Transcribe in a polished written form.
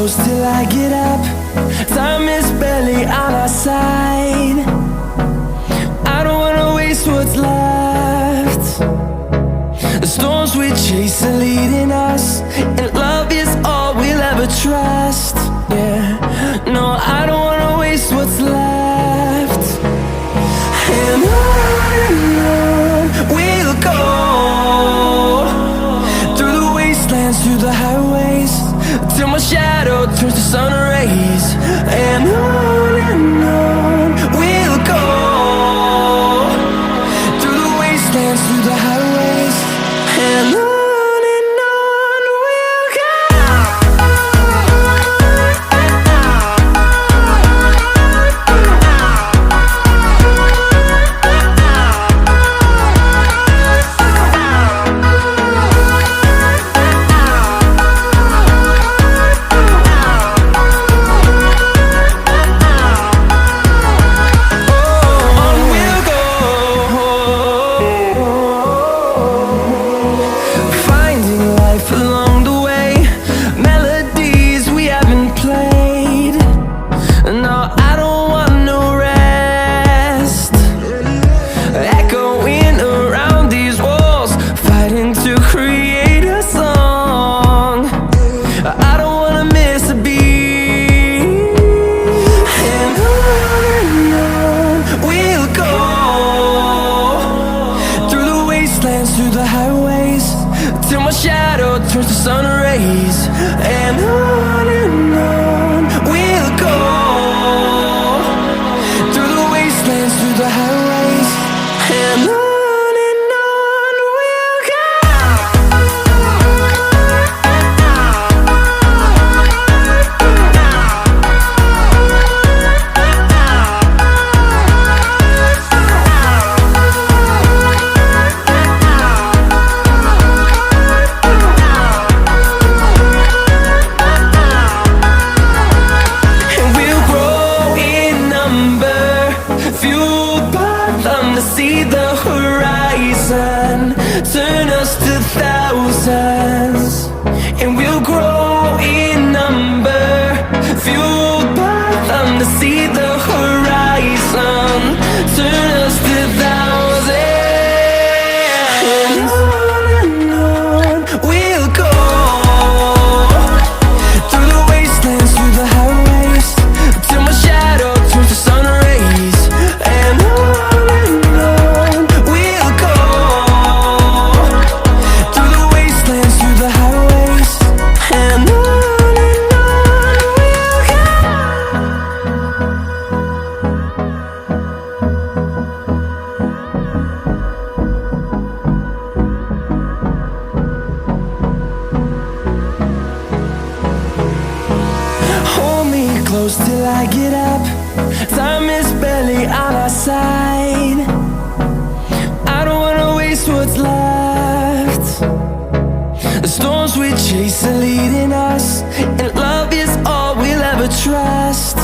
close till I get up. Time is barely on our side. I don't wanna waste what's left. The storms we chase are leading us, and love is all we'll ever trust. Yeah, no, I don't wanna waste what's left. And on we'll go, through the wastelands, through the highways, till my shadow turns to sun rays. And on we'll go, through the wastelands, through the highways, and on we'll go. Through the highways, till my shadow turns to sun rays. And on we'll go, through the wastelands, through the highways, and on we'll go. See the horizon, turn us to thousands, and we'll grow in number, fueled by them to see the horizon, turn us to thousands, and on we'll go, through the wastelands, through the highways, till my shadow turns to sun rays. And close till I get up. Time is barely on our side. I don't wanna waste what's left. The storms we chase are leading us, and love is all we'll ever trust.